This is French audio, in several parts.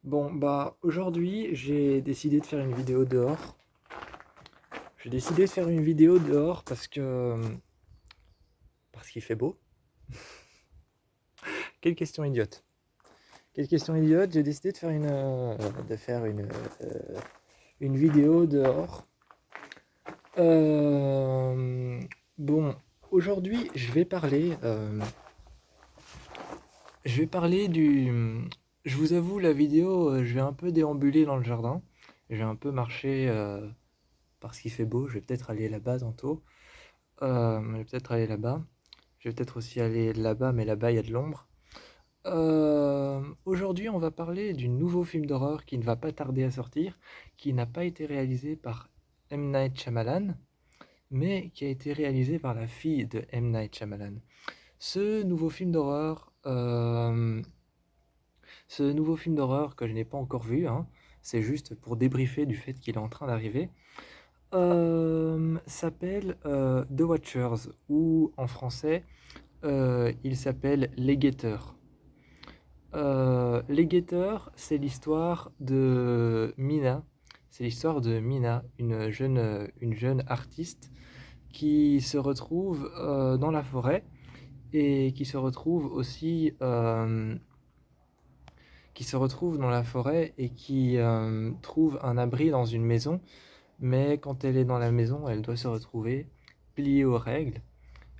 Bon, bah aujourd'hui, j'ai décidé de faire une vidéo dehors. J'ai décidé de faire une vidéo dehors parce qu'il fait beau. Quelle question idiote. Quelle question idiote, j'ai décidé de faire une vidéo dehors. Euh, bon, aujourd'hui, je vais parler du. Je vous avoue, la vidéo, je vais un peu déambuler dans le jardin. Je vais un peu marcher parce qu'il fait beau. Je vais peut-être aller là-bas tantôt. Je vais peut-être aller là-bas. Je vais peut-être aussi aller là-bas, mais là-bas, il y a de l'ombre. Aujourd'hui, on va parler du nouveau film d'horreur qui ne va pas tarder à sortir, qui n'a pas été réalisé par M. Night Shyamalan, mais qui a été réalisé par la fille de M. Night Shyamalan. Ce nouveau film d'horreur, euh, ce nouveau film d'horreur que je n'ai pas encore vu, hein, c'est juste pour débriefer du fait qu'il est en train d'arriver, s'appelle The Watchers, ou en français, il s'appelle Les Guetteurs. Les Guetteurs, c'est l'histoire de Mina. C'est l'histoire de Mina, une jeune artiste qui se retrouve dans la forêt et qui se retrouve dans la forêt et qui trouve un abri dans une maison. Mais quand elle est dans la maison, elle doit se retrouver pliée aux règles.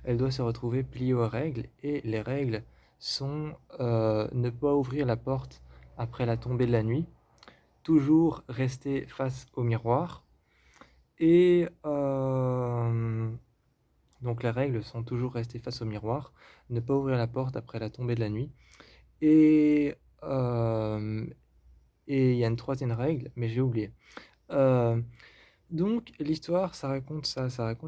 Elle doit se retrouver pliée aux règles et les règles sont ne pas ouvrir la porte après la tombée de la nuit, toujours rester face au miroir et donc les règles sont toujours rester face au miroir, ne pas ouvrir la porte après la tombée de la nuit et euh, et il y a une troisième règle, mais j'ai oublié. Euh, donc l'histoire, ça raconte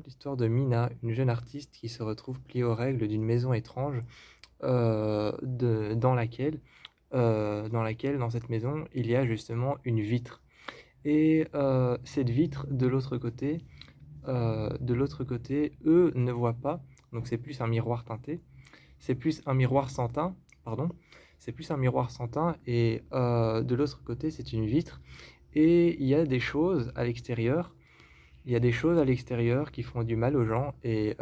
l'histoire de Mina, une jeune artiste qui se retrouve pliée aux règles d'une maison étrange dans cette maison, il y a justement une vitre. Et cette vitre, de l'autre côté, eux ne voient pas. Donc c'est plus un miroir teinté. C'est plus un miroir sans teint, pardon. C'est plus un miroir sans teint. Et de l'autre côté, c'est une vitre. Et il y a des choses à l'extérieur. Il y a des choses à l'extérieur qui font du mal aux gens. Et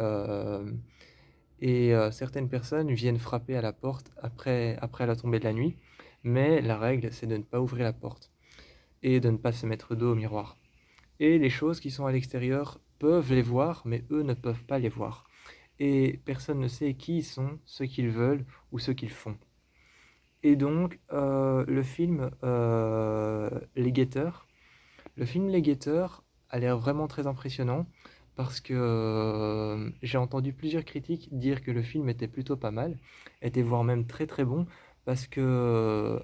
certaines personnes viennent frapper à la porte après la tombée de la nuit, mais la règle, c'est de ne pas ouvrir la porte et de ne pas se mettre dos au miroir. Et les choses qui sont à l'extérieur peuvent les voir, mais eux ne peuvent pas les voir. Et personne ne sait qui ils sont, ce qu'ils veulent ou ce qu'ils font. Et donc, le film Les Guetteurs a l'air vraiment très impressionnant parce que j'ai entendu plusieurs critiques dire que le film était plutôt pas mal, était voire même très très bon parce que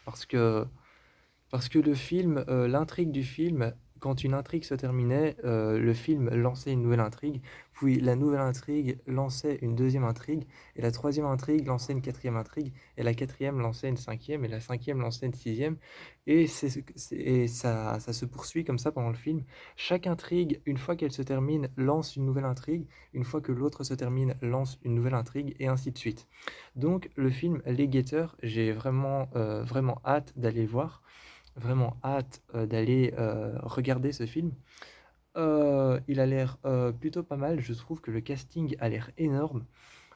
parce que parce que l'intrigue du film, quand une intrigue se terminait, le film lançait une nouvelle intrigue, puis la nouvelle intrigue lançait une deuxième intrigue, et la troisième intrigue lançait une quatrième intrigue, et la quatrième lançait une cinquième, et la cinquième lançait une sixième, et ça se poursuit comme ça pendant le film. Chaque intrigue, une fois qu'elle se termine, lance une nouvelle intrigue, une fois que l'autre se termine, lance une nouvelle intrigue, et ainsi de suite. Donc le film Les Guetteurs, j'ai vraiment hâte d'aller le voir. Vraiment hâte d'aller regarder ce film. Il a l'air plutôt pas mal. Je trouve que le casting a l'air énorme.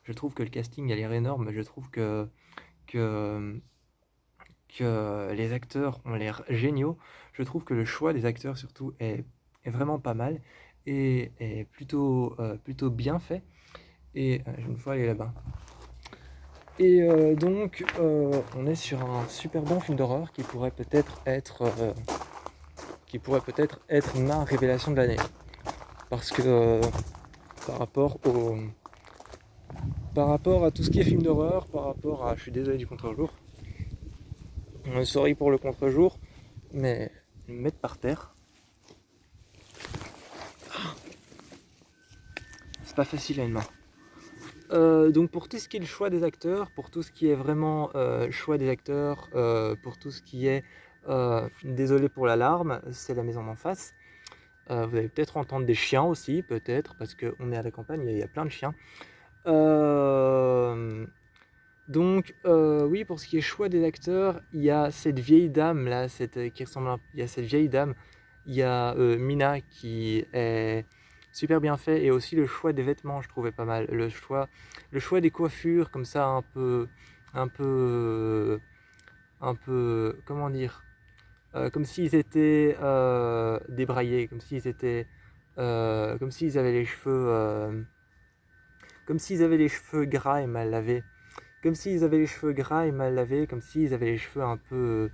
Je trouve que le casting a l'air énorme. Je trouve que, que les acteurs ont l'air géniaux. Je trouve que le choix des acteurs surtout est vraiment pas mal et est plutôt bien fait. Et je vais une fois aller là-bas. Et on est sur un super bon film d'horreur qui pourrait peut-être être ma révélation de l'année. Parce que par rapport au, par rapport à tout ce qui est film d'horreur, je suis désolé du contre-jour, sorry pour le contre-jour, mais me mettre par terre, c'est pas facile à une main. Donc pour tout ce qui est le choix des acteurs, pour tout ce qui est vraiment choix des acteurs, pour tout ce qui est désolé pour l'alarme, c'est la maison d'en face. Vous allez peut-être entendre des chiens aussi, peut-être, parce qu'on est à la campagne, il y a plein de chiens. Euh, Donc, oui, pour ce qui est choix des acteurs, il y a cette vieille dame là, qui ressemble il y a cette vieille dame, il y a Mina qui est super bien fait, et aussi le choix des vêtements, je trouvais pas mal. Le choix des coiffures, comme ça, un peu, un peu, comment dire, comme s'ils étaient débraillés, comme s'ils avaient les cheveux, comme s'ils avaient les cheveux gras et mal lavés. Comme s'ils avaient les cheveux gras et mal lavés, comme s'ils avaient les cheveux un peu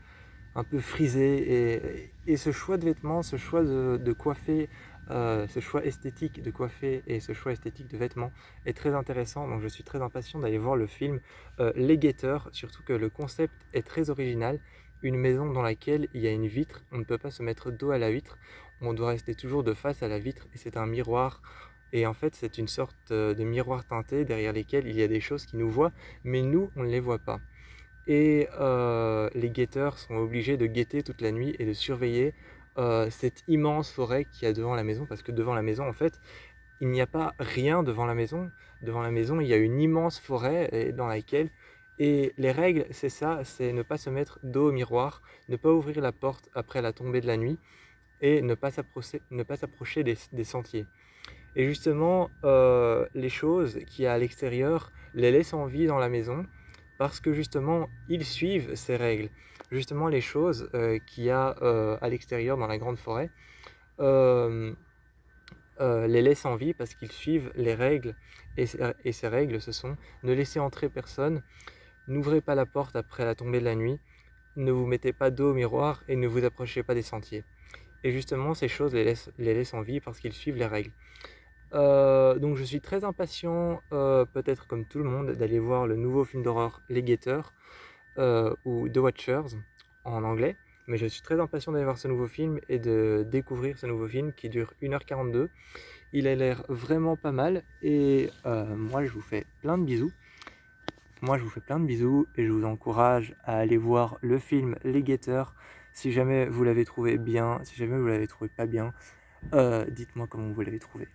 frisés. Et ce choix de vêtements, ce choix de coiffer, ce choix esthétique de coiffer et ce choix esthétique de vêtements est très intéressant. Donc je suis très impatient d'aller voir le film Les Guetteurs, surtout que le concept est très original. Une maison dans laquelle il y a une vitre, on ne peut pas se mettre dos à la vitre, on doit rester toujours de face à la vitre, et c'est un miroir. Et en fait, c'est une sorte de miroir teinté derrière lesquels il y a des choses qui nous voient, mais nous, on ne les voit pas. Et les guetteurs sont obligés de guetter toute la nuit et de surveiller cette immense forêt qu'il y a devant la maison, parce que devant la maison, en fait, il n'y a pas rien devant la maison. Devant la maison, il y a une immense forêt dans laquelle... Et les règles, c'est ça, c'est ne pas se mettre dos au miroir, ne pas ouvrir la porte après la tombée de la nuit, et ne pas s'approcher des sentiers. Et justement, les choses qu'il y a à l'extérieur les laissent en vie dans la maison, parce que justement, ils suivent ces règles. Justement, les choses qu'il y a à l'extérieur dans la grande forêt euh, les laissent en vie parce qu'ils suivent les règles. Et ces règles, ce sont: ne laissez entrer personne, n'ouvrez pas la porte après la tombée de la nuit, ne vous mettez pas dos au miroir et ne vous approchez pas des sentiers. Et justement, ces choses les laissent en vie parce qu'ils suivent les règles. Donc je suis très impatient, peut-être comme tout le monde, d'aller voir le nouveau film d'horreur Les Guetteurs, ou The Watchers en anglais. Mais je suis très impatient d'aller voir ce nouveau film et de découvrir ce nouveau film qui dure 1h42. Il a l'air vraiment pas mal, et moi je vous fais plein de bisous. Moi je vous fais plein de bisous et je vous encourage à aller voir le film Les Guetteurs. Si jamais vous l'avez trouvé bien, si jamais vous l'avez trouvé pas bien, dites-moi comment vous l'avez trouvé.